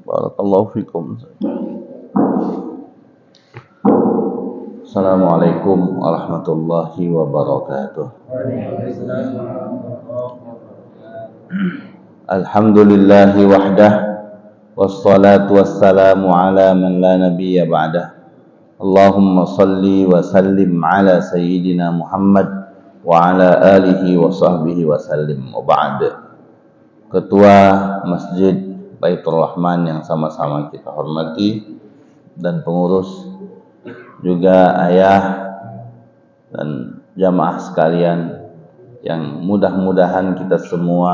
Barakallahu fikum. Assalamualaikum warahmatullahi wabarakatuh. Alhamdulillahi wahdah, wassalatu wassalamu ala man la nabiyya ba'dah. Allahumma salli wa sallim ala sayyidina Muhammad wa ala alihi wa sahbihi wa sallim. Wa ba'd. Ketua Masjid Baitur Rahman yang sama-sama kita hormati, dan pengurus, juga ayah dan jamaah sekalian, yang mudah-mudahan kita semua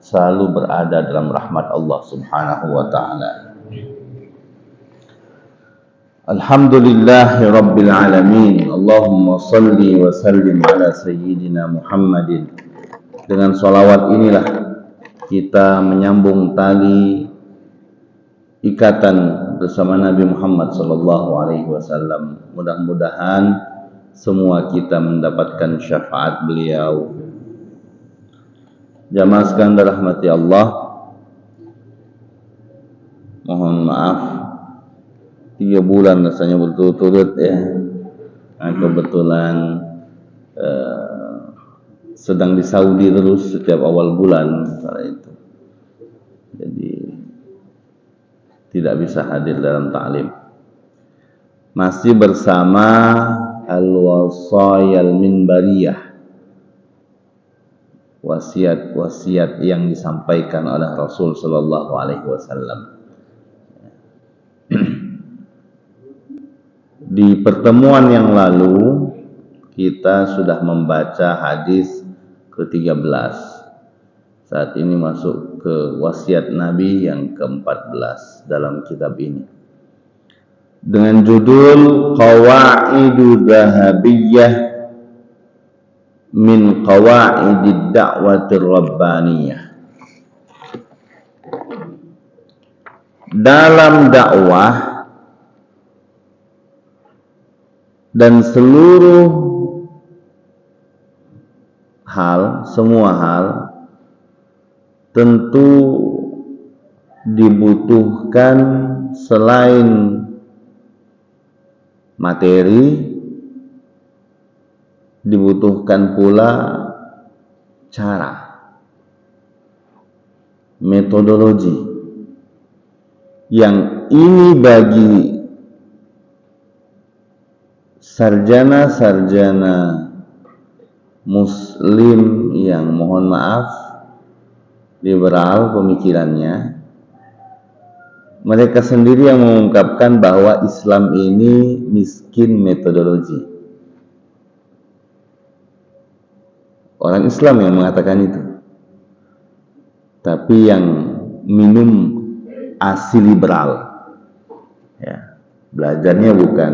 selalu berada dalam rahmat Allah Subhanahu wa ta'ala. Alhamdulillahi Rabbil Alamin. Allahumma salli wa sallim ala Sayyidina Muhammadin. Dengan salawat inilah kita menyambung tali ikatan bersama Nabi Muhammad sallallahu alaihi wasallam. Mudah-mudahan semua kita mendapatkan syafaat beliau. Jamaah sekalian dirahmati Allah, mohon maaf 3 bulan rasanya berturut-turut ya. Kebetulan sedang di Saudi terus setiap awal bulan kala itu. Jadi tidak bisa hadir dalam ta'lim. Masih bersama Al-Wasayal Minbariyah, wasiat-wasiat yang disampaikan oleh Rasul sallallahu alaihi wasallam. Di pertemuan yang lalu kita sudah membaca hadis ke-13. Saat ini masuk ke wasiat Nabi yang ke-14 dalam kitab ini, dengan judul Qawaidu Dhahabiyyah min Qawaidid Da'watir Rabbaniyah. Dalam dakwah dan seluruh hal, semua hal, tentu dibutuhkan selain materi, dibutuhkan pula cara, metodologi, yang ini bagi sarjana-sarjana Muslim yang mohon maaf liberal pemikirannya, mereka sendiri yang mengungkapkan bahwa Islam ini miskin metodologi. Orang Islam yang mengatakan itu, tapi yang minum asi liberal ya, belajarnya bukan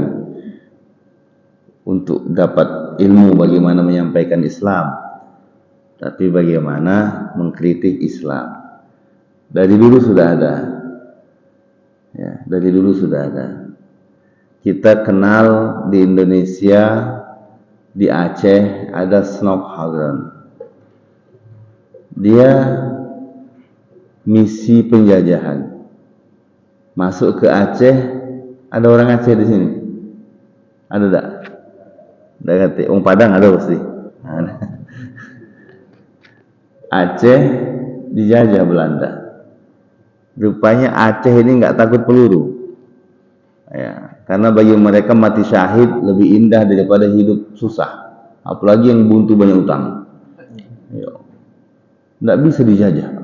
untuk dapat ilmu bagaimana menyampaikan Islam, tapi bagaimana mengkritik Islam. Dari dulu sudah ada ya, dari dulu sudah ada. Kita kenal di Indonesia, di Aceh ada Snokhagen. Dia misi penjajahan masuk ke Aceh. Ada orang Aceh di sini? Ada tak? Ada, orang Padang ada pasti. Aceh dijajah Belanda. Rupanya Aceh ini nggak takut peluru, ya, karena bagi mereka mati syahid lebih indah daripada hidup susah, apalagi yang buntu banyak utang. Nggak bisa dijajah.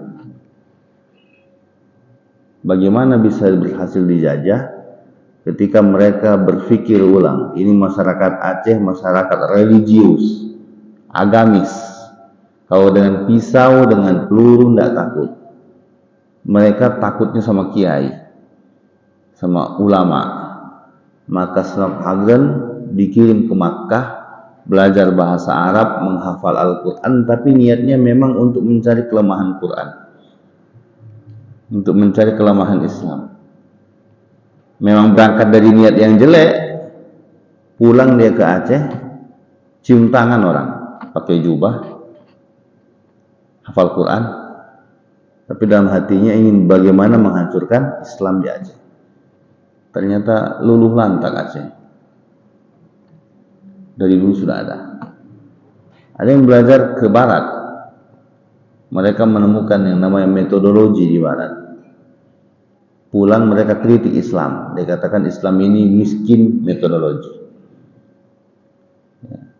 Bagaimana bisa berhasil dijajah? Ketika mereka berpikir ulang, ini masyarakat Aceh masyarakat religius, agamis. Kalau dengan pisau, dengan peluru tidak takut. Mereka takutnya sama kiai, sama ulama. Maka Snokhagen dikirim ke Makkah, belajar bahasa Arab, menghafal Al-Quran, tapi niatnya memang untuk mencari kelemahan Quran, untuk mencari kelemahan Islam. Memang berangkat dari niat yang jelek, pulang dia ke Aceh, cium tangan orang, pakai jubah, hafal Quran, tapi dalam hatinya ingin bagaimana menghancurkan Islam di Aceh. Ternyata luluh lantak Aceh. Dari dulu sudah ada. Ada yang belajar ke barat. Mereka menemukan yang namanya metodologi di barat. Pulang mereka kritik Islam. Dia katakan Islam ini miskin metodologi.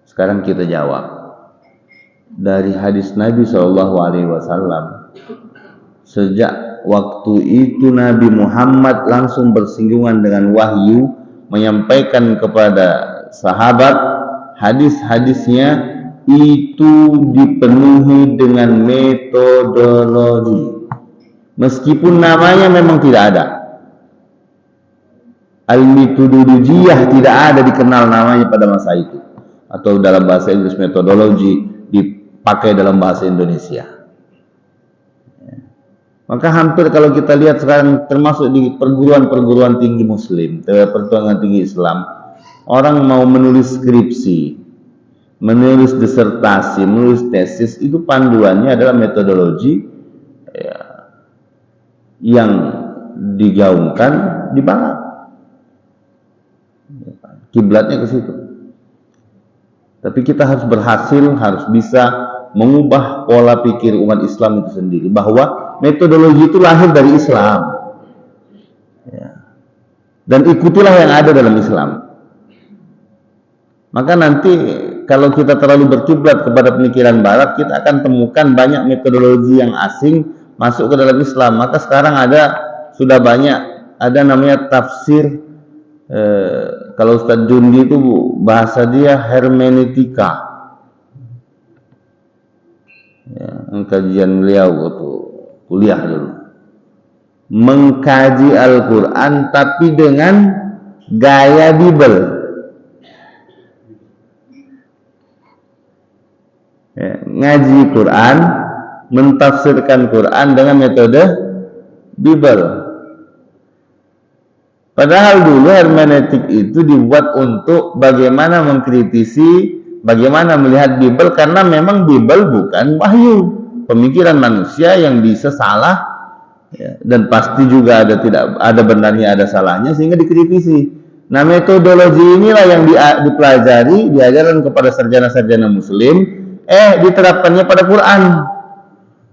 Sekarang kita jawab. Dari hadis Nabi SAW, sejak waktu itu Nabi Muhammad langsung bersinggungan dengan wahyu, menyampaikan kepada sahabat, hadis-hadisnya itu dipenuhi dengan metodologi. Meskipun namanya memang tidak ada. Al-metodologiyah tidak ada dikenal namanya pada masa itu. Atau dalam bahasa Inggris metodologi dipakai dalam bahasa Indonesia. Maka hampir kalau kita lihat sekarang termasuk di perguruan-perguruan tinggi Muslim, perguruan tinggi Islam, orang mau menulis skripsi, menulis disertasi, menulis tesis, itu panduannya adalah metodologi yang digaungkan di barat. Kiblatnya ke situ. Tapi kita harus berhasil, harus bisa mengubah pola pikir umat Islam itu sendiri, bahwa metodologi itu lahir dari Islam, dan ikutilah yang ada dalam Islam. Maka nanti kalau kita terlalu berkiblat kepada pemikiran barat, kita akan temukan banyak metodologi yang asing masuk ke dalam Islam. Maka sekarang sudah banyak, ada namanya tafsir, kalau Ustaz Jundi itu bahasa dia hermeneutika, kajian beliau waktu kuliah dulu, mengkaji Al-Quran tapi dengan gaya Bible. Ngaji Quran, mentafsirkan Quran dengan metode Bible. Padahal dulu hermeneutik itu dibuat untuk bagaimana mengkritisi, bagaimana melihat Bible, karena memang Bible bukan wahyu, pemikiran manusia yang bisa salah, dan pasti juga tidak ada benarnya, ada salahnya, sehingga dikritisi. Nah, metodologi inilah yang dipelajari, diajarkan kepada sarjana-sarjana Muslim, diterapkannya pada Quran.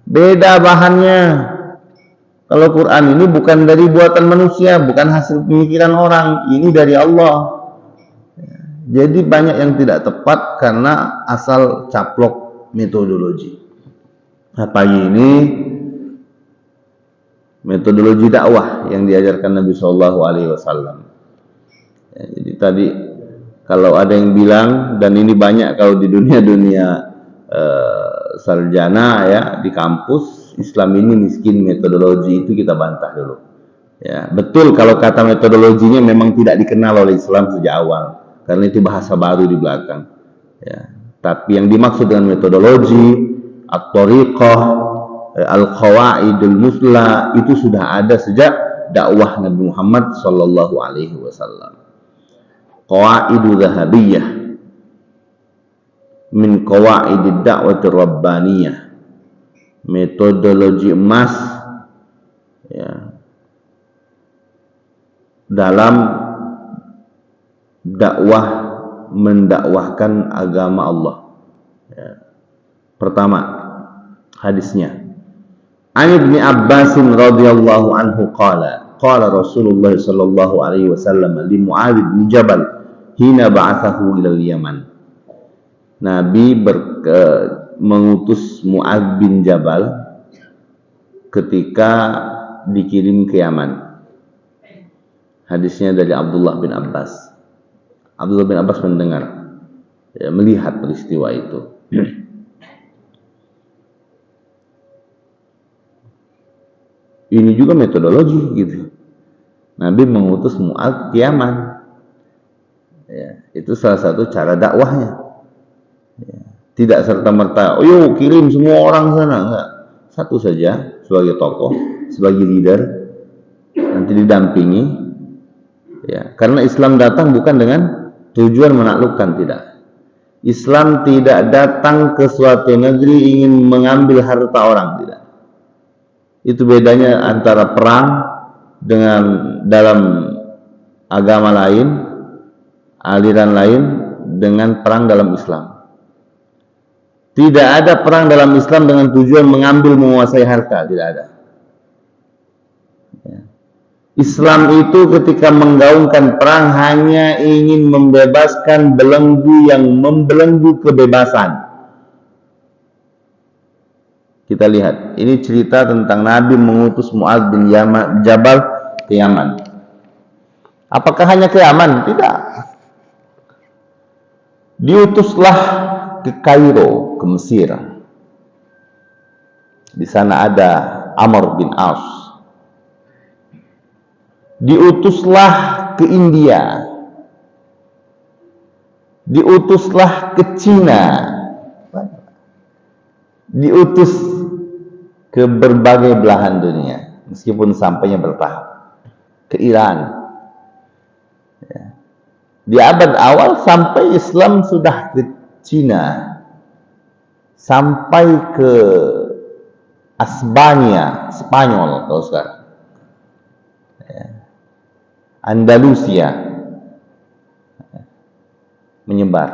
Beda bahannya. Kalau Quran ini bukan dari buatan manusia, bukan hasil pemikiran orang, ini dari Allah. Jadi banyak yang tidak tepat karena asal caplok metodologi. Pagi ini metodologi dakwah yang diajarkan Nabi SAW. Jadi tadi kalau ada yang bilang, dan ini banyak kalau di dunia sarjana di kampus, Islam ini miskin metodologi, itu kita bantah dulu. Betul kalau kata metodologinya memang tidak dikenal oleh Islam sejak awal, karena itu bahasa baru di belakang. Tapi yang dimaksud dengan metodologi, at-tariqah, al-qawaidul musla, itu sudah ada sejak dakwah Nabi Muhammad SAW. Qawaidu dhahabiyah min qawaidid da'wati rabbaniyah, metodologi emas dalam dakwah, mendakwahkan agama Allah. Pertama, hadisnya An Ibnu Abbas radhiyallahu anhu qala Rasulullah sallallahu alaihi wasallam li Mu'adz bin Jabal hina ba'athahu ila Yaman. Nabi mengutus Mu'adz bin Jabal ketika dikirim ke Yaman. Hadisnya dari Abdullah bin Abbas. Abdullah bin Abbas mendengar, melihat peristiwa itu. Ini juga metodologi gitu. Nabi mengutus Mu'adz ke Yaman. Itu salah satu cara dakwahnya. Tidak serta-merta, yuk kirim semua orang sana, enggak. Satu saja sebagai tokoh, sebagai leader, nanti didampingi. Karena Islam datang bukan dengan tujuan menaklukkan, tidak. Islam tidak datang ke suatu negeri ingin mengambil harta orang, tidak. Itu bedanya antara perang dengan dalam agama lain, aliran lain, dengan perang dalam Islam. Tidak ada perang dalam Islam dengan tujuan mengambil, menguasai harta, tidak ada. Islam itu ketika menggaungkan perang hanya ingin membebaskan belenggu yang membelenggu kebebasan. Kita lihat, ini cerita tentang Nabi mengutus Mu'adz bin Jabal ke Yaman. Apakah hanya ke Yaman? Tidak. Diutuslah ke Kairo, ke Mesir. Di sana ada Amr bin As. Diutuslah ke India. Diutuslah ke Cina. Diutus ke berbagai belahan dunia, meskipun sampainya bertahap. Ke Iran. Di abad awal sampai Islam sudah ke Cina, sampai ke Asbania, Spanyol kalau sekarang, Andalusia, menyebar.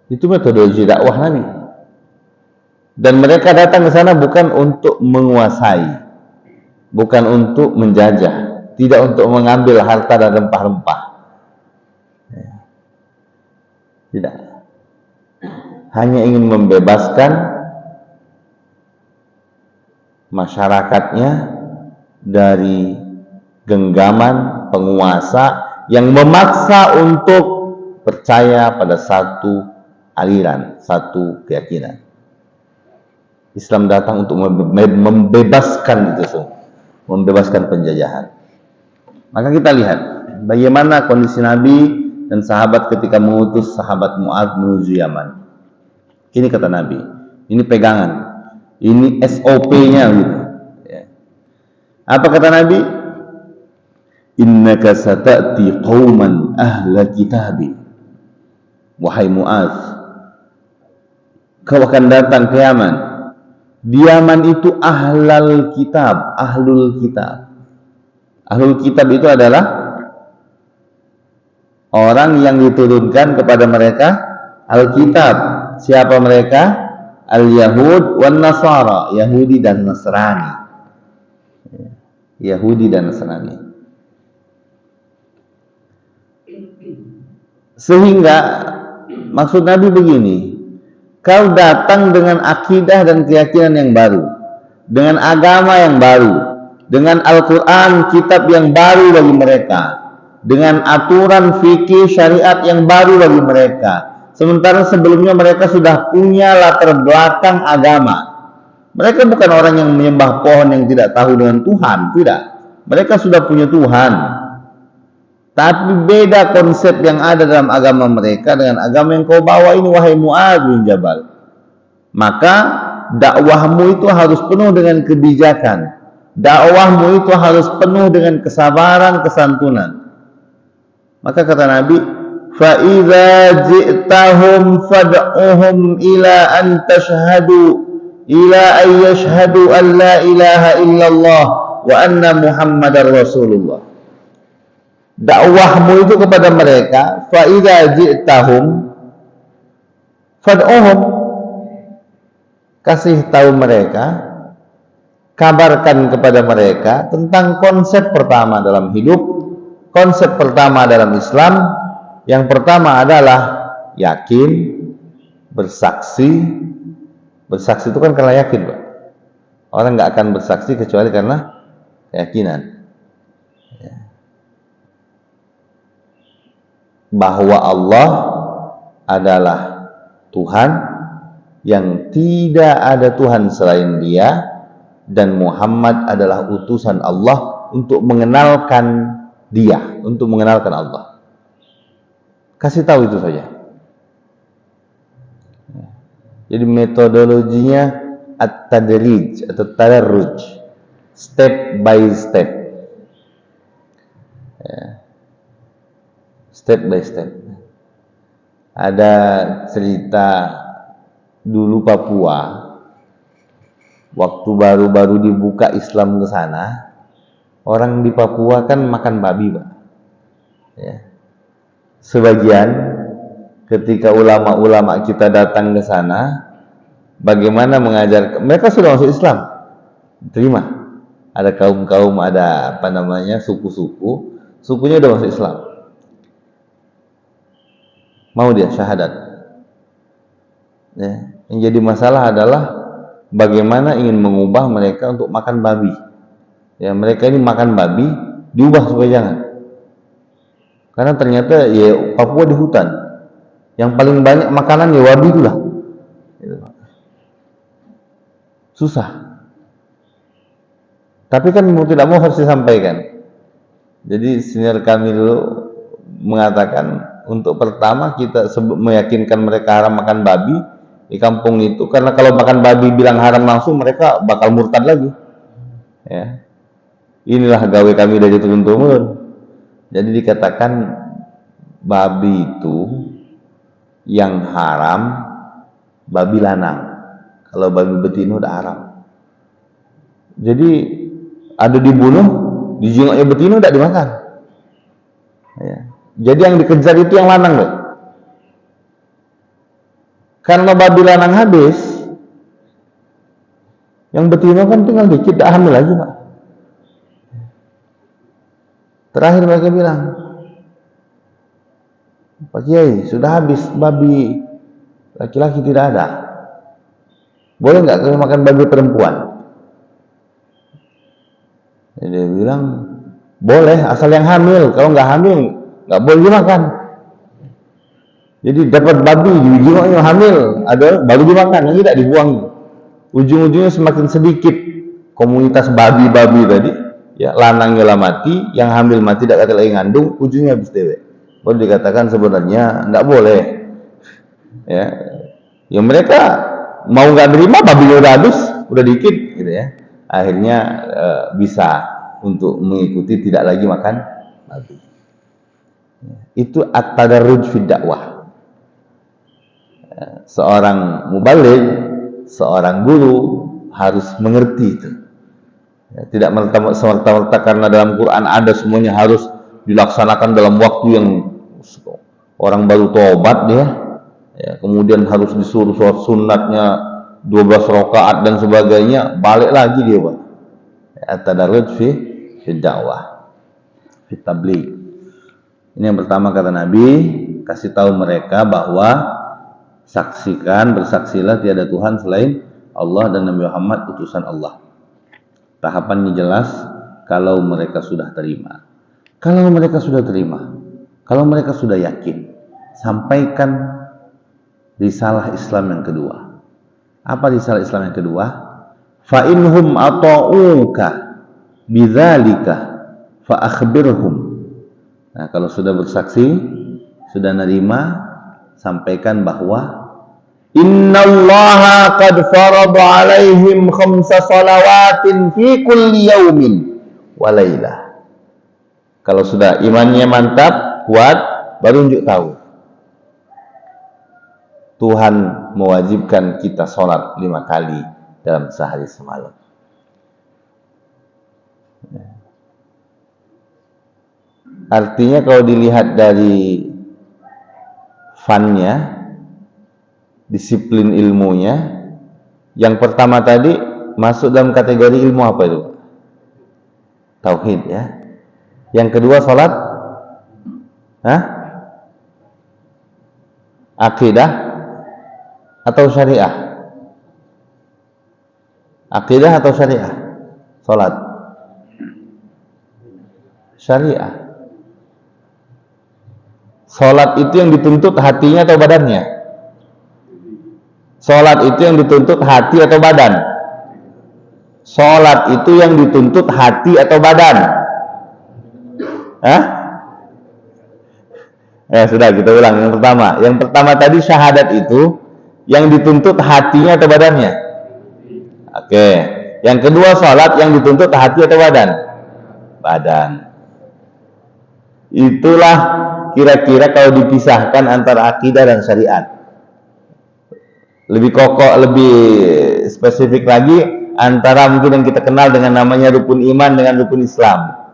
Itu metodologi dakwah Nabi. Dan mereka datang ke sana bukan untuk menguasai, bukan untuk menjajah, tidak untuk mengambil harta dan rempah-rempah. Tidak. Hanya ingin membebaskan masyarakatnya dari genggaman penguasa yang memaksa untuk percaya pada satu aliran, satu keyakinan. Islam datang untuk membebaskan itu semua, membebaskan penjajahan. Maka kita lihat bagaimana kondisi Nabi dan sahabat ketika mengutus sahabat Mu'adz menuju Yaman. Ini kata Nabi, ini pegangan, ini SOP-nya gitu. Apa kata Nabi? Innaka sata'ti qauman ahla kitabi. Wahai Mu'adz, kau akan datang ke Yaman. Di Yaman itu ahlul kitab, ahlul kitab. Ahlul kitab itu adalah orang yang diturunkan kepada mereka Alkitab. Siapa mereka? Al-Yahud wan Nasara, Yahudi dan Nasrani. Yahudi dan Nasrani. Sehingga maksud Nabi begini, kau datang dengan akidah dan keyakinan yang baru, dengan agama yang baru, dengan Al-Quran, kitab yang baru bagi mereka, dengan aturan fikih syariat yang baru bagi mereka. Sementara sebelumnya mereka sudah punya latar belakang agama. Mereka bukan orang yang menyembah pohon yang tidak tahu dengan Tuhan, tidak. Mereka sudah punya Tuhan. Tapi beda konsep yang ada dalam agama mereka dengan agama yang kau bawa ini, wahai Mu'adz bin Jabal. Maka dakwahmu itu harus penuh dengan kebijakan. Dakwahmu itu harus penuh dengan kesabaran, kesantunan. Maka kata Nabi, fa idza ji'tahum fad'uhum ila an tashhadu ila an yashhadu an la ilaha illallah wa anna Muhammadar Rasulullah. Dakwahmu itu kepada mereka, fa idza ji'tahum fad'uhum, kasih tahu mereka, kabarkan kepada mereka tentang konsep pertama dalam hidup, konsep pertama dalam Islam. Yang pertama adalah yakin, bersaksi. Bersaksi itu kan karena yakin, Pak. Orang nggak akan bersaksi kecuali karena keyakinan bahwa Allah adalah Tuhan, yang tidak ada Tuhan selain Dia, dan Muhammad adalah utusan Allah untuk mengenalkan Dia, untuk mengenalkan Allah. Kasih tahu itu saja. Jadi metodologinya at-tadrij atau tadarruj, step by step. Step by step. Ada cerita dulu Papua waktu baru-baru dibuka Islam ke sana, orang di Papua kan makan babi, Pak. Ya. Sebagian ketika ulama-ulama kita datang ke sana, bagaimana mengajar, mereka sudah masuk Islam, terima. Ada kaum-kaum, ada suku-suku, sukunya udah masuk Islam, mau dia syahadat. Ya. Yang jadi masalah adalah bagaimana ingin mengubah mereka untuk makan babi. Ya, mereka ini makan babi, diubah supaya jangan. Karena ternyata ya Papua di hutan, yang paling banyak makanan ya babi itulah. Susah. Tapi kan mau tidak mau harus disampaikan. Jadi senior kami dulu mengatakan, untuk pertama kita meyakinkan mereka haram makan babi di kampung itu, karena kalau makan babi bilang haram langsung, mereka bakal murtad lagi. Ya. Inilah gawe kami dari turun-turun. Jadi dikatakan babi itu yang haram babi lanang. Kalau babi betina udah haram. Jadi ada dibunuh, dijingoknya betina udah dimakan. Ya. Jadi yang dikejar itu yang lanang, loh. Karena babi lanang habis, yang betina kan tinggal dikit, tak hamil lagi, Pak. Terakhir mereka bilang, Pak Kiai, sudah habis babi laki-laki, tidak ada. Boleh nggak kalau makan babi perempuan? Jadi dia bilang, boleh asal yang hamil. Kalau nggak hamil, nggak boleh dimakan. Jadi dapat babi, dijingoknya hamil, ada baru dimakan, yang tidak dibuang. Ujung-ujungnya semakin sedikit komunitas babi-babi tadi. Ya, lanangnya lah mati, yang hamil mati, tidak kata lagi ngandung, ujungnya habis dewek. Baru dikatakan sebenarnya nggak boleh. Ya mereka mau nggak terima, babinya udah habis, udah dikit, gitu ya. Akhirnya bisa untuk mengikuti, tidak lagi makan babi. Itu at-tadarruj fi dakwah. Seorang mubaligh, seorang guru harus mengerti itu. Tidak serta-merta karena dalam Quran ada semuanya harus dilaksanakan dalam waktu yang orang baru tobat dia, ya, kemudian harus disuruh sholat sunatnya 12 rakaat dan sebagainya, balik lagi dia, Pak. At-tadarruj fi dakwah, fi tabligh. Ini yang pertama kata Nabi, kasih tahu mereka bahwa bersaksilah tiada Tuhan selain Allah dan Nabi Muhammad utusan Allah. Tahapannya jelas kalau mereka sudah terima. Kalau mereka sudah terima, kalau mereka sudah yakin, sampaikan risalah Islam yang kedua. Apa risalah Islam yang kedua? Fa inhum ata'uka bidzalika fa akhbirhum. Nah, kalau sudah bersaksi, sudah nerima, sampaikan bahwa innallaha qad farada alaihim 5 salawatin fi kulli yaumin wa lailah. Kalau sudah imannya mantap, kuat, baru unjuk tahu. Tuhan mewajibkan kita sholat 5 kali dalam sehari semalam. Artinya kalau dilihat dari funnya, disiplin ilmunya, yang pertama tadi masuk dalam kategori ilmu apa itu? Tauhid, ya. Yang kedua sholat, akidah atau syariah? Akidah atau syariah? Sholat syariah. Sholat itu yang dituntut hatinya atau badannya? Sholat itu yang dituntut hati atau badan? Sholat itu yang dituntut hati atau badan? Ya sudah, kita ulang yang pertama. Yang pertama tadi syahadat itu yang dituntut hatinya atau badannya? Oke. Yang kedua sholat yang dituntut hati atau badan? Badan. Itulah kira-kira kalau dipisahkan antara akidah dan syariat. Lebih kokoh, lebih spesifik lagi, antara mungkin yang kita kenal dengan namanya rukun iman dengan rukun Islam.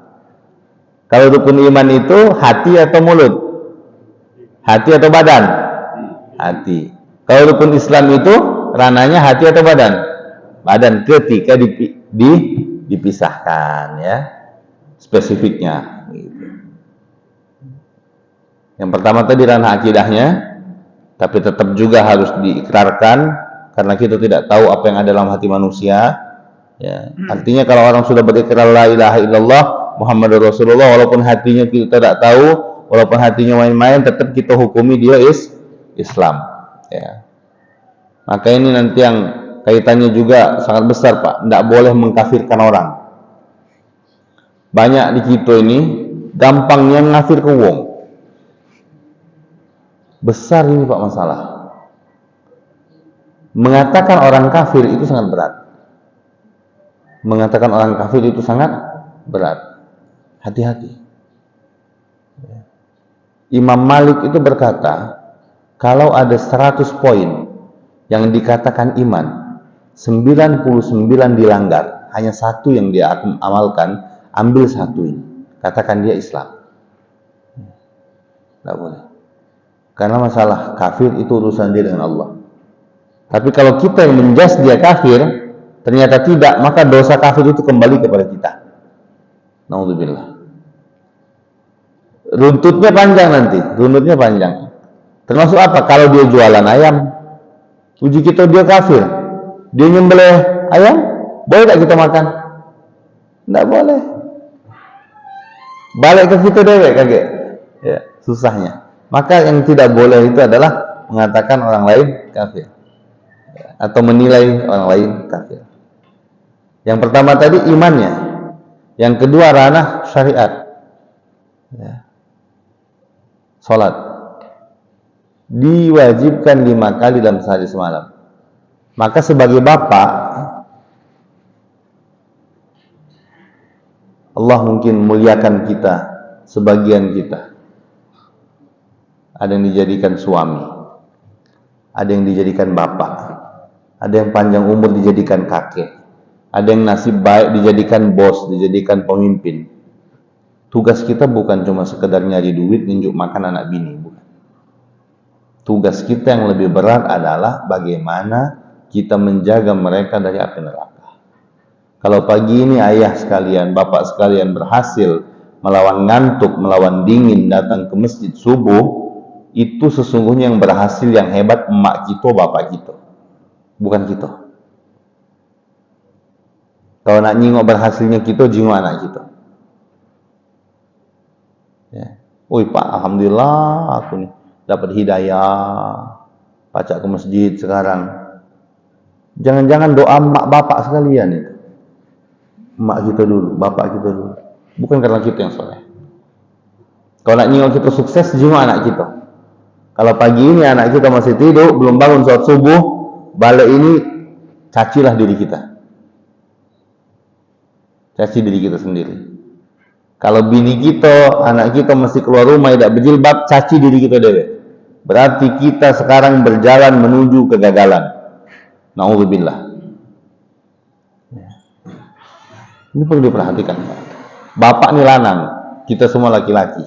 Kalau rukun iman itu hati atau mulut? Hati atau badan? Hati. Kalau rukun Islam itu ranahnya hati atau badan? Badan, ketika dipisahkan ya spesifiknya. Yang pertama tadi ranah akidahnya, tapi tetap juga harus diikrarkan karena kita tidak tahu apa yang ada dalam hati manusia. Ya. Artinya kalau orang sudah berikrar la ilaha illallah Muhammadur Rasulullah, walaupun hatinya kita tidak tahu, walaupun hatinya main-main, tetap kita hukumi dia Islam. Ya. Maka ini nanti yang kaitannya juga sangat besar, Pak. Tidak boleh mengkafirkan orang. Banyak di kita ini gampangnya ngafir ke wong. Besar ini Pak masalah. Mengatakan orang kafir itu sangat berat. Mengatakan orang kafir itu sangat berat. Hati-hati. Imam Malik itu berkata, kalau ada 100 poin yang dikatakan iman, 99 dilanggar, hanya satu yang dia amalkan, ambil satu ini, katakan dia Islam. Tidak boleh. Karena masalah kafir itu urusan dia dengan Allah. Tapi kalau kita yang menjas dia kafir, ternyata tidak, maka dosa kafir itu kembali kepada kita. Naudzubillah. Runtutnya panjang nanti, runtutnya panjang. Termasuk apa? Kalau dia jualan ayam, uji kita dia kafir, dia nyembelih ayam, boleh tak kita makan? Tidak boleh. Balik ke kita dewek kaget. Ya, susahnya. Maka yang tidak boleh itu adalah mengatakan orang lain kafir, ya, atau menilai orang lain kafir. Yang pertama tadi imannya, yang kedua ranah syariat. Ya. Salat diwajibkan 5 kali dalam sehari semalam. Maka sebagai bapak, Allah mungkin muliakan kita, sebagian kita. Ada yang dijadikan suami, ada yang dijadikan bapak, ada yang panjang umur dijadikan kakek, ada yang nasib baik dijadikan bos, dijadikan pemimpin. Tugas kita bukan cuma sekedar nyari duit, nunjuk makan anak bini, bukan. Tugas kita yang lebih berat adalah bagaimana kita menjaga mereka dari api neraka. Kalau pagi ini ayah sekalian, bapak sekalian berhasil melawan ngantuk, melawan dingin, datang ke masjid subuh, itu sesungguhnya yang berhasil, yang hebat emak kita, bapak kita, bukan kita. Kalau nak nyingok berhasilnya kita, jingok anak kita. Ya. Oi Pak, alhamdulillah aku nih dapat hidayah, pacak ke masjid sekarang. Jangan-jangan doa emak bapak sekalian itu. Emak kita dulu, bapak kita dulu. Bukan karena kita yang soleh. Kalau nak nyingok kita sukses, jingok anak kita. Kalau pagi ini anak kita masih tidur, belum bangun sholat subuh, balik ini cacilah diri kita. Caci diri kita sendiri. Kalau bini kita, anak kita masih keluar rumah tidak berjilbab, caci diri kita dewe. Berarti kita sekarang berjalan menuju kegagalan. Na'udzubillah. Ini perlu diperhatikan. Bapak ini lanang, kita semua laki-laki.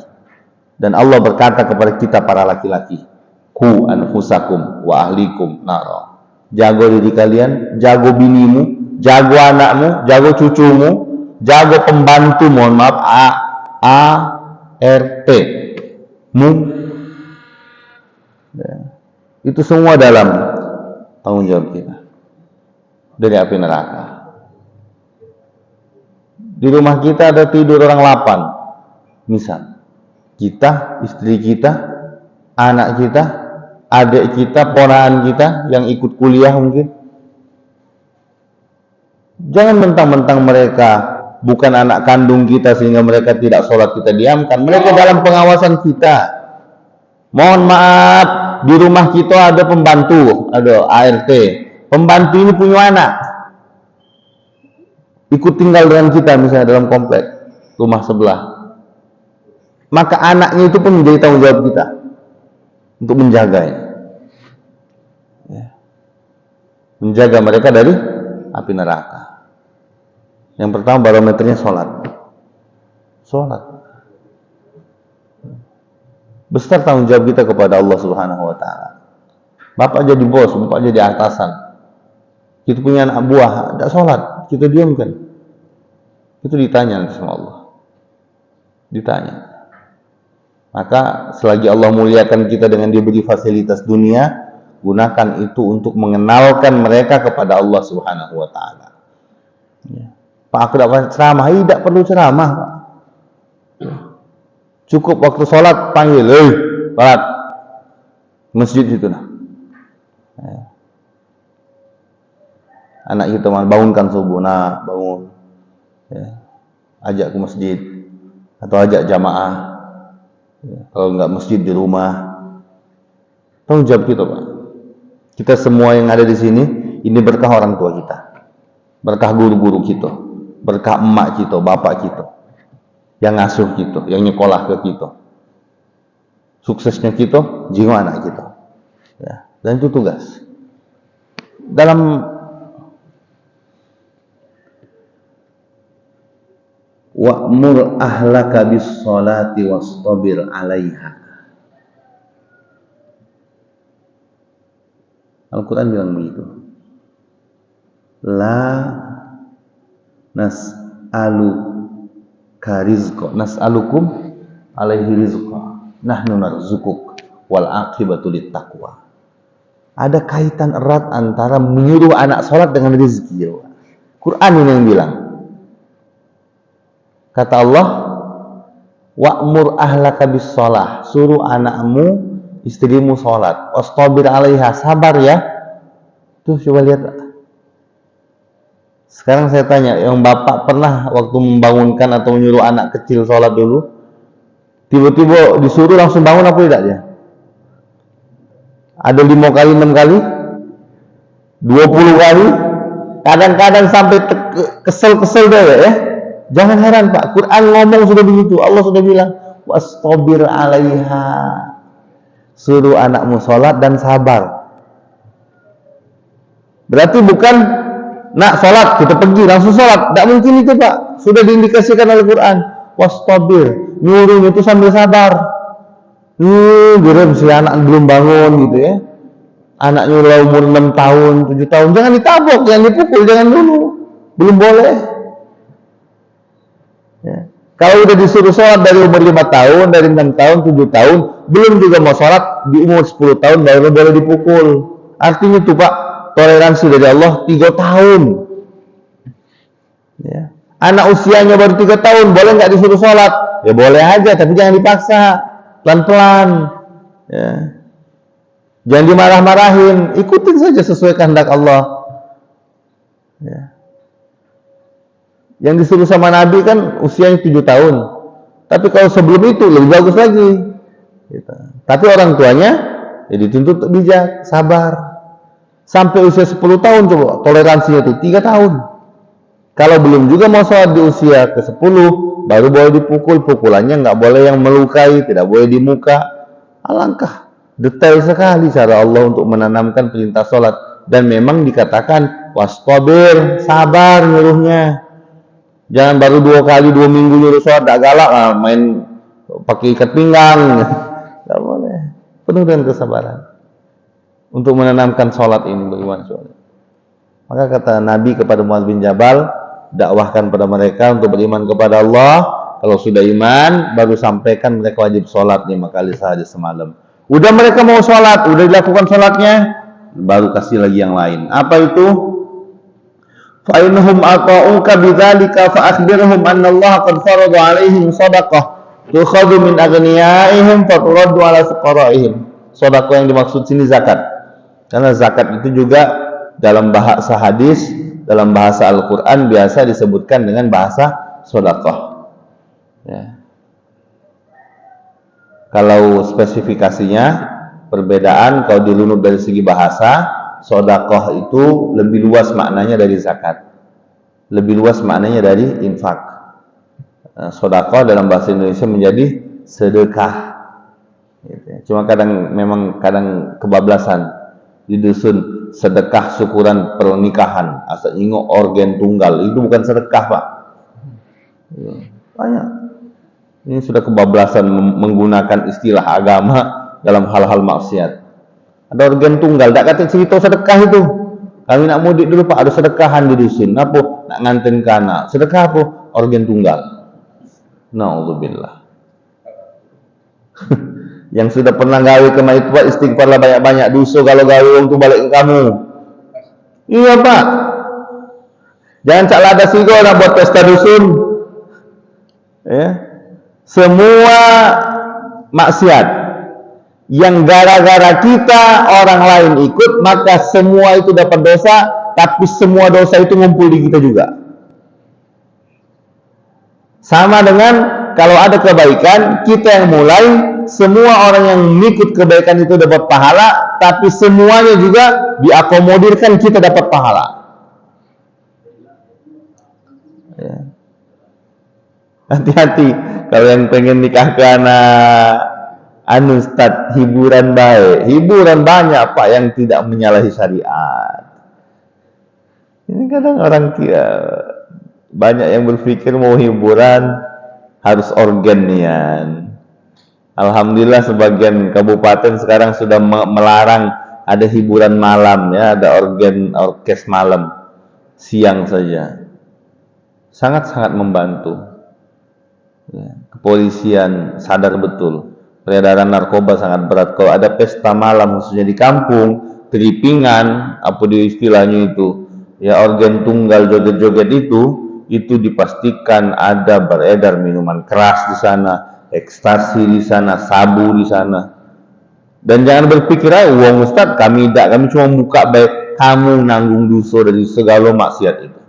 Dan Allah berkata kepada kita para laki-laki, ku anfusakum wa ahlikum nara. Jago diri kalian, jago binimu, jago anakmu, jago cucumu, jago pembantu, mohon maaf, ART mu. Ya. Itu semua dalam tanggung jawab kita dari api neraka. Di rumah kita ada tidur orang 8, misal kita, istri kita, anak kita, adik kita, ponakan kita yang ikut kuliah mungkin. Jangan mentang-mentang mereka bukan anak kandung kita sehingga mereka tidak sholat kita diamkan. Mereka dalam pengawasan kita. Mohon maaf, di rumah kita ada pembantu, ada ART. Pembantu ini punya anak, ikut tinggal dengan kita misalnya dalam komplek rumah sebelah. Maka anaknya itu pun menjadi tanggung jawab kita untuk menjaganya. Ya. Menjaga mereka dari api neraka. Yang pertama barometernya sholat. Besar tanggung jawab kita kepada Allah Subhanahu wa Ta'ala. Bapak jadi bos, bapak jadi atasan. Kita punya anak buah, tidak sholat, kita diamkan. Itu ditanya nanti sama Allah. Ditanya. Maka selagi Allah muliakan kita dengan diberi fasilitas dunia, gunakan itu untuk mengenalkan mereka kepada Allah Subhanahu wa Ta'ala. Ya. Pak, aku dapat ceramah, tidak perlu ceramah, Pak. Cukup waktu sholat panggil, sholat masjid itu nah. Ya. Anak kita bangunkan subuh, nah bangun, ya. Ajak ke masjid atau ajak jamaah. Ya. Kalau enggak masjid di rumah, tanggung jawab kita, Pak. Kita semua yang ada di sini, ini berkah orang tua kita, berkah guru-guru kita, berkah emak kita, bapak kita, yang ngasuh kita, yang nyekolah ke kita. Suksesnya kita, jiwa anak kita. Ya. Dan itu tugas. Dalam wa'mur ahlaka bis salati wastabir 'alaiha. Al-Quran bilang begitu. La nas'aluka rizqa, nas'alukum alaihi rizqa, nahnu narzuquk wal aqibatu littaqwa. Ada kaitan erat antara menyuruh anak sholat dengan rezeki. Quran ini yang bilang. Kata Allah, wa'mur ahlaka bis shalah, suruh anakmu, istrimu sholat. Wastabir 'alaiha, sabar ya. Tuh coba lihat. Sekarang saya tanya, yang bapak pernah waktu membangunkan atau menyuruh anak kecil sholat dulu, tiba-tiba disuruh langsung bangun apa tidak dia? Ada 5 kali, 6 kali, 20 kali, kadang-kadang sampai kesel-kesel deh ya. Jangan heran Pak, Quran ngomong sudah begitu, Allah sudah bilang wastabir 'alaiha, suruh anakmu sholat dan sabar. Berarti bukan nak sholat kita pergi langsung sholat, tidak mungkin itu Pak. Sudah diindikasikan oleh Quran, wastabir, nyuruh itu sambil sabar. Gerem si anak belum bangun gitu ya, anaknya udah umur 6 tahun, 7 tahun, jangan ditabok, jangan dipukul, jangan dulu, belum boleh ya. Kalau udah disuruh sholat dari umur 5 tahun, dari 6 tahun, 7 tahun, belum juga mau sholat, di umur 10 tahun baru boleh dipukul. Artinya tuh Pak, toleransi dari Allah 3 tahun ya. Anak usianya baru 3 tahun, boleh nggak disuruh sholat? Ya boleh aja, tapi jangan dipaksa, pelan-pelan ya. Jangan dimarah-marahin, ikutin saja sesuai kehendak Allah ya. Yang disuruh sama Nabi kan usianya 7 tahun, tapi kalau sebelum itu lebih bagus lagi gitu. Tapi orang tuanya ya dituntut bijak, sabar. Sampai usia 10 tahun coba, toleransinya itu 3 tahun. Kalau belum juga mau sholat di usia ke-10, baru boleh dipukul. Pukulannya nggak boleh yang melukai, tidak boleh di muka. Alangkah detail sekali cara Allah untuk menanamkan perintah sholat. Dan memang dikatakan wastabir, sabar nyuruhnya. Jangan baru 2 kali 2 minggu nyuruh sholat, tak galak lah, main pakai ikat pinggang. Nggak boleh. Penuh dengan kesabaran untuk menanamkan sholat ini bagaimana sholat. Maka kata Nabi kepada Muadz bin Jabal, dakwahkan pada mereka untuk beriman kepada Allah. Kalau sudah iman, baru sampaikan mereka wajib sholat 5 kali sehari semalam. Udah mereka mau sholat, udah dilakukan sholatnya, baru kasih lagi yang lain. Apa itu? Fa innahum ata'uka bidzalika fa akhbirhum anna Allah qad farada 'alaihim shadaqah tukhadhu min aghniyaihim fa turaddu 'ala fuqara'ihim. Sedekah yang dimaksud sini zakat. Karena zakat itu juga dalam bahasa hadis, dalam bahasa Al-Quran biasa disebutkan dengan bahasa sedekah ya. Kalau spesifikasinya perbedaan, kalau dirunut dari segi bahasa, sedekah itu lebih luas maknanya dari zakat, lebih luas maknanya dari infak. Sedekah dalam bahasa Indonesia menjadi sedekah gitu. Cuma kadang memang kadang kebablasan di dusun sedekah syukuran pernikahan, asal ingo organ tunggal, itu bukan sedekah Pak. Banyak. Ini sudah kebablasan menggunakan istilah agama dalam hal-hal maksiat. Ada organ tunggal, tak kata cerita sedekah itu. Kami nak mudik dulu Pak, ada sedekahan di dusun. Apa? Nak ngantin kana. Sedekah apa? Organ tunggal. Na'udzubillah. Yang sudah pernah gawe ke mayit Pak, istighfarlah banyak-banyak, dosa kalau gawe wong tu balik ke kamu. Iya Pak. Jangan cak lada sigo nak buat pesta dusun. Ya. Semua maksiat yang gara-gara kita orang lain ikut, maka semua itu dapat dosa, tapi semua dosa itu ngumpul di kita juga. Sama dengan kalau ada kebaikan, kita yang mulai, semua orang yang mengikut kebaikan itu dapat pahala, tapi semuanya juga diakomodirkan kita dapat pahala. Ya. Hati-hati kalau yang pengen nikah ke anak Ustaz, hiburan baik, hiburan banyak Pak yang tidak menyalahi syariat. Ini kadang orang banyak yang berpikir mau hiburan harus organian. Alhamdulillah sebagian kabupaten sekarang sudah melarang ada hiburan malam, ya, ada orkes malam siang saja. Sangat-sangat membantu. Ya, kepolisian sadar betul peredaran narkoba sangat berat. Kalau ada pesta malam khususnya di kampung, keripingan, apa di istilahnya itu, ya organ tunggal, joget-joget itu dipastikan ada beredar minuman keras di sana, ekstasi di sana, sabu di sana. Dan jangan berpikir, uang Ustaz kami cuma buka baik, kamu nanggung dosa dari segala maksiat itu.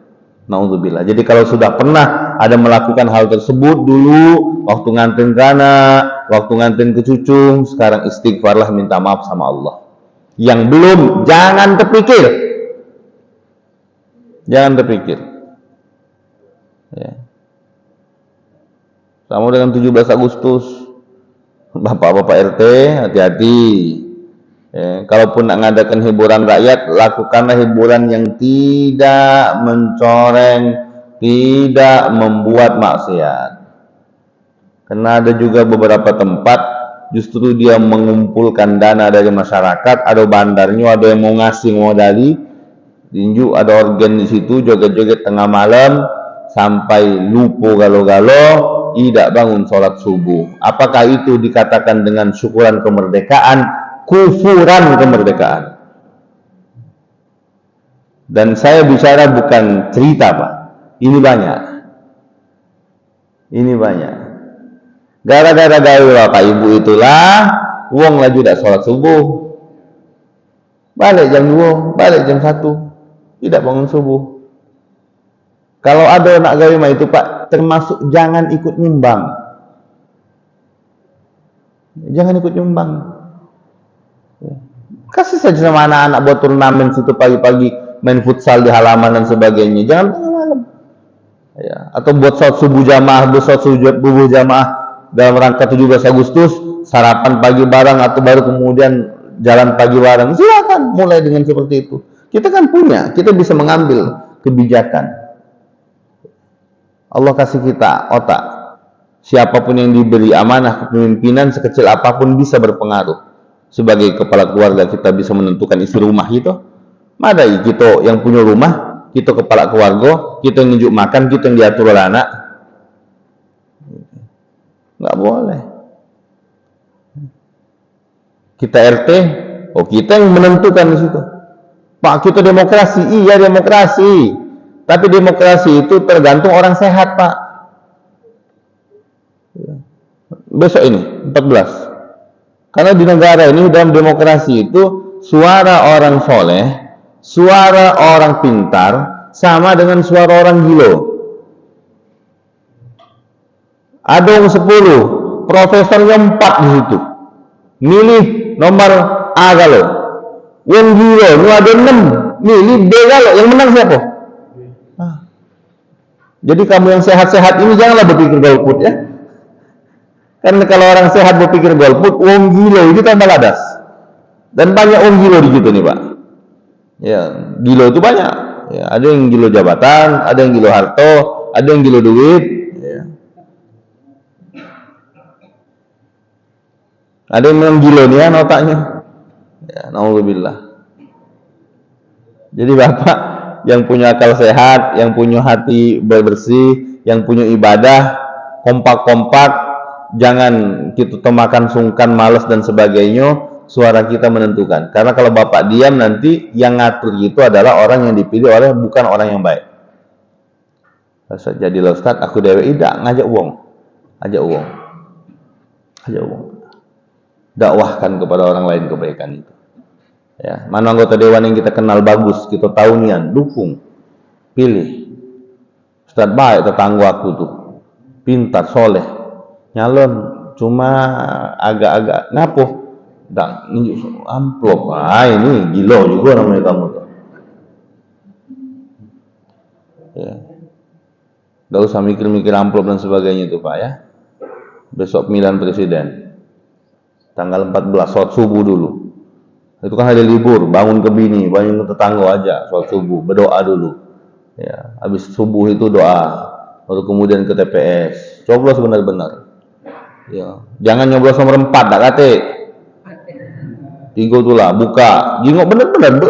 Na'udzubillah. Jadi kalau sudah pernah ada melakukan hal tersebut dulu, waktu ngantin kana, waktu ngantin ke cucung, sekarang istighfarlah, minta maaf sama Allah. Yang belum, jangan terpikir. Jangan terpikir. Ya. Sama dengan 17 Agustus, Bapak-bapak RT, hati-hati. Ya, kalaupun nak ngadakan hiburan rakyat, lakukanlah hiburan yang tidak mencoreng, tidak membuat maksiat. Karena ada juga beberapa tempat justru dia mengumpulkan dana dari masyarakat, ada bandarnya, ada yang mau ngasih modali, tinju, ada organ di situ, joget-joget tengah malam sampai lupa galo-galo, tidak bangun sholat subuh. Apakah itu dikatakan dengan syukuran kemerdekaan? Kufuran kemerdekaan. Dan saya bicara bukan cerita Pak, ini banyak. Ini banyak. Gara-gara gawe Bapak Ibu itulah wong lagi tidak sholat subuh, balik jam 2, balik jam 1, tidak bangun subuh. Kalau ada nak gawe mah itu Pak, termasuk jangan ikut nyumbang. Jangan ikut nyumbang. Kasih saja sama anak-anak buat turnamen situ pagi-pagi, main futsal di halaman dan sebagainya. Jangan tengah malam. Ya, atau buat sholat subuh jamaah, subuh jamaah dalam rangka 17 Agustus, sarapan pagi bareng atau baru kemudian jalan pagi bareng. Silakan mulai dengan seperti itu. Kita kan punya, kita bisa mengambil kebijakan. Allah kasih kita otak. Siapapun yang diberi amanah kepemimpinan sekecil apapun bisa berpengaruh. Sebagai kepala keluarga kita bisa menentukan isi rumah gitu. Madai kita yang punya rumah, kita kepala keluarga, kita yang nunjuk makan, kita yang diatur oleh anak. Nggak boleh. Kita RT, kita yang menentukan di situ. Pak, kita demokrasi, iya demokrasi. Tapi demokrasi itu tergantung orang sehat Pak. Besok ini 14. Karena di negara ini dalam demokrasi itu suara orang soleh, suara orang pintar sama dengan suara orang gila. Ada yang 10, profesornya 4 di situ. Milih nomor A galo. Yang gila itu ada 6, milih B galo. Yang menang siapa? Jadi kamu yang sehat-sehat ini janganlah berpikir golput ya. Karena kalau orang sehat berpikir golput, wong gila itu tambah ladas. Dan banyak wong gila di situ nih Pak. Ya, gilo itu banyak. Ya, ada yang gilo jabatan, ada yang gilo harta, ada yang gilo duit. Ya. Ada yang memang gilo nih otaknya. Ya, naudzubillah. Jadi bapak yang punya akal sehat, yang punya hati bersih, yang punya ibadah, kompak-kompak, jangan kita temakan sungkan, malas dan sebagainya. Suara kita menentukan. Karena kalau bapak diam nanti yang ngatur itu adalah orang yang dipilih oleh bukan orang yang baik. Jadilah Ustaz, aku dewe tidak ngajak uang, ajak uang, dakwahkan kepada orang lain kebaikan itu. Ya, mana anggota dewan yang kita kenal bagus, kita tahu nian, dukung, pilih. Ustaz baik tetangga aku tuh, pintar, soleh, nyalon, cuma agak-agak ngapuh. Dan ini amplop, ini gilo juga namanya kamu tuh. Ya. Gak usah mikir-mikir amplop dan sebagainya itu Pak ya. Besok pemilihan presiden, tanggal 14 sholat subuh dulu. Itu kan hari libur, bangun ke bini, bangun ke tetangga aja, sholat subuh, berdoa dulu. Ya, habis subuh itu doa, baru kemudian ke TPS, coblos benar-benar. Ya, jangan nyoblos nomor 4, tak kate. 3 tuh lah, buka, jingok benar-benar.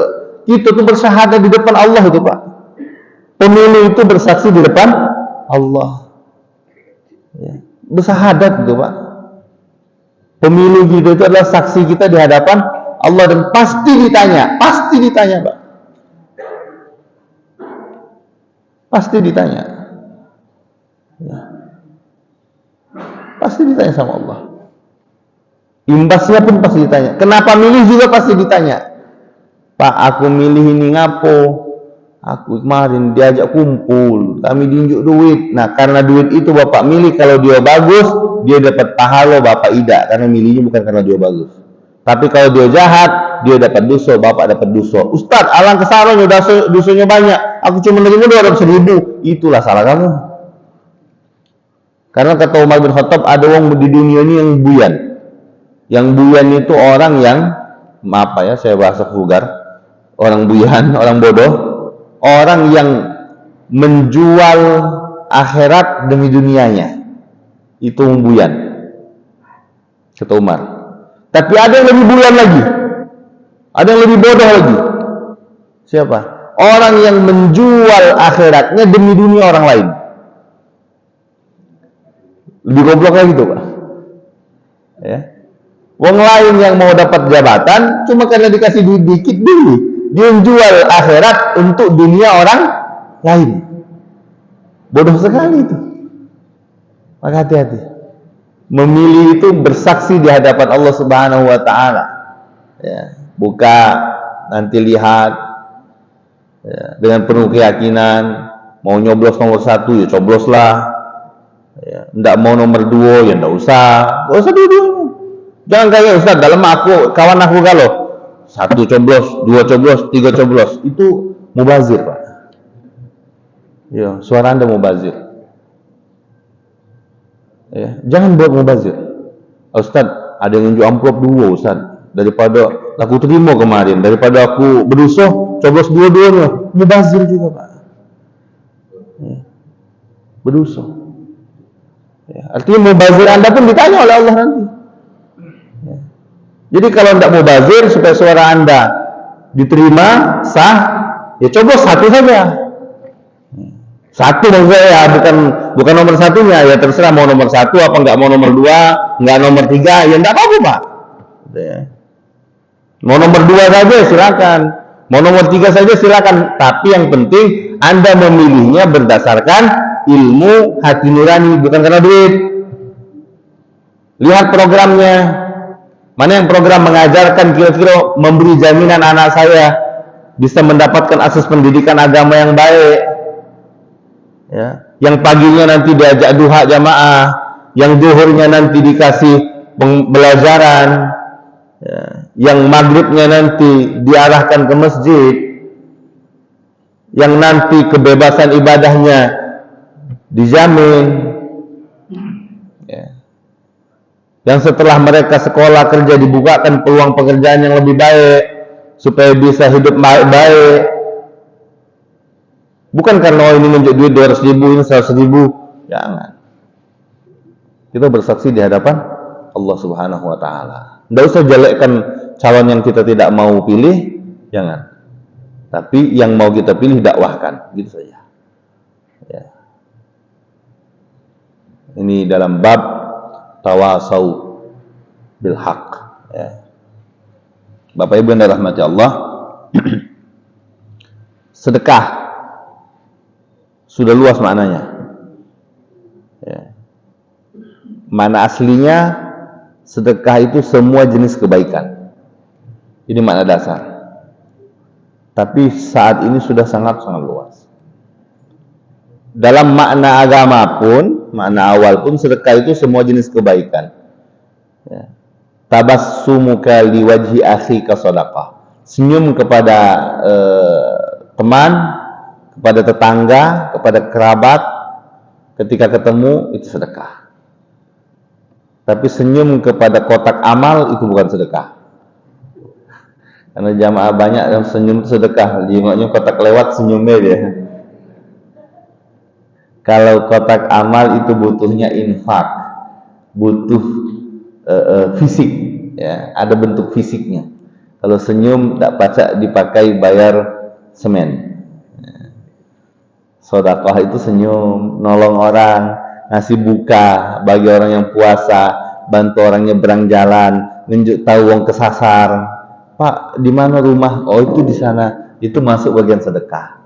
Kita tuh bersyahadat di depan Allah itu Pak. Pemilu itu bersaksi di depan Allah. Ya, bersyahadat itu Pak. Pemilu gitu itu adalah saksi kita di hadapan Allah dan pasti ditanya Pak. Pasti ditanya. Ya. Pasti ditanya sama Allah. Imbasnya pun pasti ditanya. Kenapa milih juga pasti ditanya. Pak, aku milih ini ngapo? Aku kemarin diajak kumpul, kami diunjuk duit. Nah, karena duit itu Bapak milih, kalau dia bagus, dia dapat pahala, Bapak tidak. Karena milihnya bukan karena dia bagus. Tapi kalau dia jahat, dia dapat dosa, Bapak dapat dosa. Ustaz, alangkah salahnya, dosanya banyak. Aku cuma nerima 200.000. Itulah salah kamu. Karena kata Umar bin Khattab, ada orang di dunia ini yang buyan. Yang buyan itu orang yang, maaf ya, saya bahasa vulgar, orang buyan, orang bodoh, orang yang menjual akhirat demi dunianya. Itu buyan, kata Umar. Tapi ada yang lebih buyan lagi, ada yang lebih bodoh lagi. Siapa? Orang yang menjual akhiratnya demi dunia orang lain. Lebih goblok lagi tuh Pak. Ya. Wong lain yang mau dapat jabatan cuma karena dikasih duit dikit dulu, dia jual akhirat untuk dunia orang lain. Bodoh sekali itu. Maka hati-hati. Memilih itu bersaksi di hadapan Allah Subhanahu wa taala. Ya, buka nanti lihat ya, dengan penuh keyakinan. Mau nyoblos nomor 1 ya cobloslah. Ya, enggak mau nomor 2 ya enggak usah. Enggak usah dua-duanya. Jangan kayak Ustaz, dalam kawan aku kalau 1 coblos, 2 coblos, 3 coblos, itu mubazir Pak. Ya, suara Anda mubazir. Ya, jangan buat mubazir. Ustaz, ada yang nunjuk amplop 2 Ustaz, daripada aku terima kemarin, daripada aku berdosa, coblos dua-duanya, mubazir juga Pak. Ya, berdosa. Ya, artinya mubazir Anda pun ditanya oleh Allah nanti. Jadi kalau tidak mau bazir supaya suara Anda diterima sah, ya coba 1 saja. 1 maksudnya ya, bukan nomor 1-nya, ya terserah mau nomor 1 apa nggak mau nomor 2, nggak nomor 3, ya enggak apa-apa Pak. Mau nomor 2 saja silakan, mau nomor 3 saja silakan. Tapi yang penting Anda memilihnya berdasarkan ilmu hati nurani, bukan karena duit. Lihat programnya. Mana yang program mengajarkan kira-kira memberi jaminan anak saya bisa mendapatkan akses pendidikan agama yang baik, ya, yang paginya nanti diajak duha jamaah, yang zuhurnya nanti dikasih pembelajaran, ya, yang maghribnya nanti diarahkan ke masjid, yang nanti kebebasan ibadahnya dijamin. Yang setelah mereka sekolah kerja dibukakan peluang pekerjaan yang lebih baik, supaya bisa hidup baik. Bukan karena ini nunjuk duit 200.000, ini 100.000. Jangan. Kita bersaksi di hadapan Allah Subhanahu wa taala. Enggak usah jelekkan calon yang kita tidak mau pilih, jangan. Tapi yang mau kita pilih dakwahkan, gitu saja. Ya. Ini dalam bab tawasau bil haq, ya. Bapak Ibu yang dirahmati Allah, sedekah sudah luas maknanya. Ya. Mana aslinya sedekah itu semua jenis kebaikan. Ini makna dasar. Tapi saat ini sudah sangat-sangat luas. Dalam makna agama pun, makna awal pun sedekah itu semua jenis kebaikan. Ya. Tabassumuka liwajhi akhika shadaqah. Senyum kepada teman, kepada tetangga, kepada kerabat ketika ketemu itu sedekah. Tapi senyum kepada kotak amal itu bukan sedekah. Karena jamaah banyak yang senyum sedekah, jengoknya kotak lewat senyumnya dia. Kalau kotak amal itu butuhnya infak, butuh fisik, ya, ada bentuk fisiknya. Kalau senyum tak pacak dipakai bayar semen. Sedekah itu senyum, nolong orang, ngasih buka bagi orang yang puasa, bantu orang nyebrang jalan, nunjuk tahu wong kesasar. Pak, di mana rumah? Oh, itu di sana. Itu masuk bagian sedekah.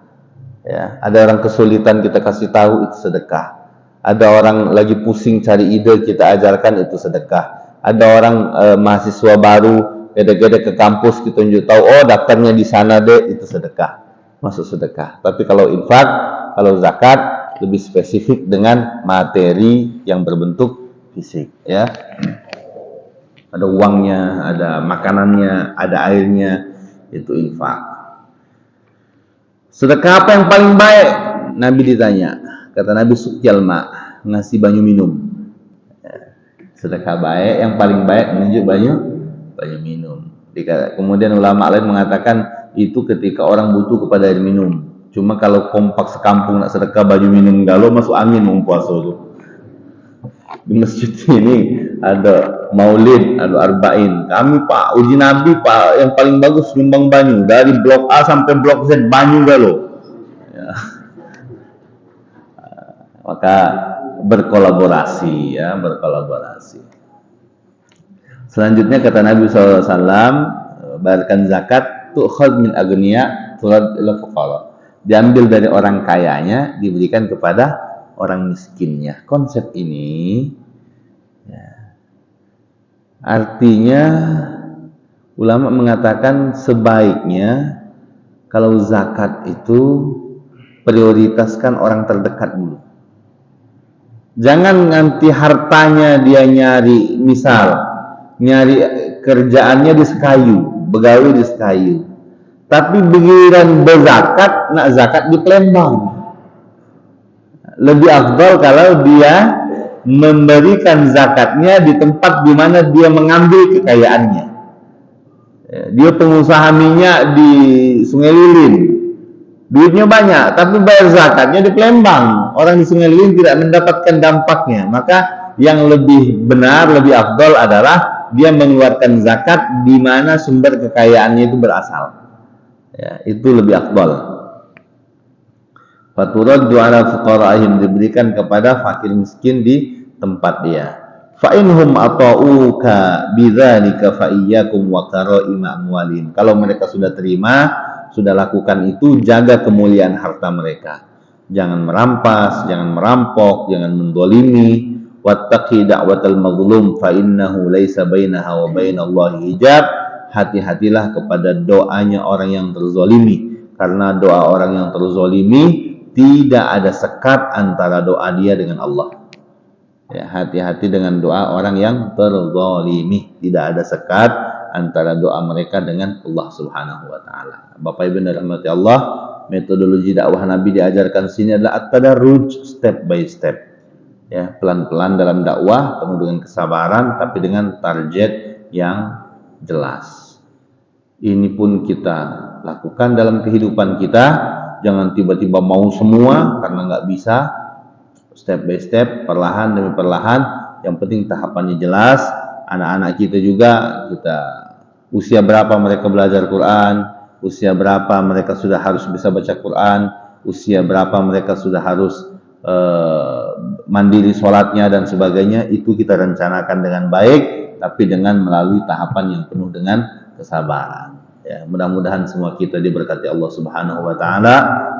Ya, ada orang kesulitan kita kasih tahu, itu sedekah. Ada orang lagi pusing cari ide, kita ajarkan, itu sedekah. Ada orang mahasiswa baru gede-gede ke kampus, kita tunjuk tahu, oh daftarnya di sana deh, itu sedekah, masuk sedekah. Tapi kalau infak, kalau zakat lebih spesifik dengan materi yang berbentuk fisik, ya. Ada uangnya, ada makanannya, ada airnya, itu infak. Sedekah apa yang paling baik? Nabi ditanya. Kata Nabi, suqyal ma, ngasih banyu minum. Sedekah baik, yang paling baik menunjuk banyu minum. Kemudian ulama lain mengatakan itu ketika orang butuh kepada air minum. Cuma kalau kompak sekampung nak sedekah banyu minum galau, masuk angin mau puasa tu. Di masjid ini ada maulid, ada arba'in. Kami Pak, uji Nabi Pak, yang paling bagus nyumbang banyu. Dari blok A sampai blok Z banyu galau. Ya. Maka berkolaborasi, ya, berkolaborasi. Selanjutnya kata Nabi SAW, bayarkan zakat, tu'khad min agniya, turad ila fuqara. Diambil dari orang kayanya, diberikan kepada orang miskinnya. Konsep ini, ya, artinya ulama mengatakan sebaiknya kalau zakat itu prioritaskan orang terdekat dulu. Jangan nanti hartanya dia nyari, misal nyari kerjaannya di Sekayu, begawi di Sekayu, tapi giliran berzakat, nak zakat di Palembang. Lebih afdal kalau dia memberikan zakatnya di tempat di mana dia mengambil kekayaannya. Dia pengusaha minyak di Sungai Lilin, duitnya banyak, tapi bayar zakatnya di Palembang. Orang di Sungai Lilin tidak mendapatkan dampaknya. Maka yang lebih benar, lebih afdal adalah dia mengeluarkan zakat di mana sumber kekayaannya itu berasal. Ya, itu lebih afdal. Faturaddu ala fuqara'ihim, diberikan kepada fakir miskin di tempat dia. Fa inhum ata'uka bidzalika fa iyyakum wa qara'ima amwalihim. Kalau mereka sudah terima, sudah lakukan itu, jaga kemuliaan harta mereka. Jangan merampas, jangan merampok, jangan mendolimi. Wattaqi da'watal mazlum fa innahu laisa bainaha wa bainallahi hijab. Hati-hatilah kepada doanya orang yang terzolimi, karena doa orang yang terzolimi tidak ada sekat antara doa dia dengan Allah. Ya, hati-hati dengan doa orang yang terzalimi, tidak ada sekat antara doa mereka dengan Allah Subhanahu wa taala. Bapak Ibu dirahmati Allah, metodologi dakwah Nabi diajarkan sini adalah at-tadarruj, step by step. Ya, pelan-pelan dalam dakwah, penuh dengan kesabaran tapi dengan target yang jelas. Ini pun kita lakukan dalam kehidupan kita. Jangan tiba-tiba mau semua, karena nggak bisa. Step by step, perlahan demi perlahan. Yang penting tahapannya jelas. Anak-anak kita juga, kita usia berapa mereka belajar Quran, usia berapa mereka sudah harus bisa baca Quran, usia berapa mereka sudah harus mandiri sholatnya dan sebagainya. Itu kita rencanakan dengan baik, tapi dengan melalui tahapan yang penuh dengan kesabaran. Ya, mudah-mudahan semua kita diberkati Allah Subhanahu wa taala.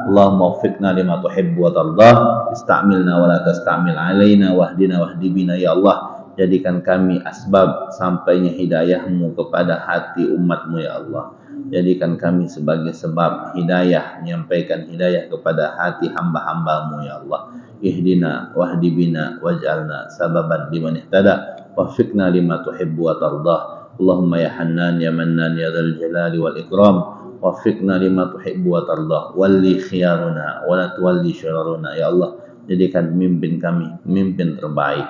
Allahumma waffiqna lima tuhibbu wa tardah, istamilna wa la tastamil alaina, wahdina wahdi bina ya Allah. Jadikan kami asbab sampainya hidayahmu kepada hati umatmu ya Allah. Jadikan kami sebagai sebab hidayah, menyampaikan hidayah kepada hati hamba-hambamu ya Allah. Ihdina wahdi bina waj'alna sababan liman ihtada, waffiqna lima tuhibbu wa tardah. Allahumma ya Hannan ya Mannan ya Dzal Jalali wal Ikram, waffiqna lima tuhibbu wa tardah, walli khiyaruna wa la tuwalli syararuna ya Allah. Jadikan pemimpin kami pemimpin terbaik.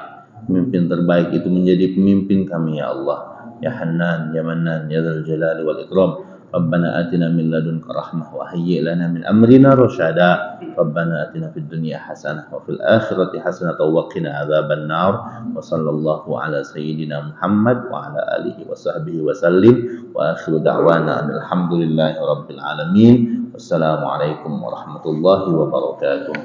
Pemimpin terbaik itu menjadi pemimpin kami ya Allah. Ya Hannan ya Mannan ya Dzal Jalali wal Ikram. Rabbana atina min ladunka rahmah wa hayyi' lana min amrina rasyada. Rabbana atina fid dunya hasanah wa fil akhirati hasanah wa qina adzaban nar. Wa sallallahu ala sayyidina Muhammad wa ala alihi wa sahbihi wa sallim. Wa akhiru da'wana alhamdulillahi rabbil alamin. Wassalamualaikum warahmatullahi wabarakatuh.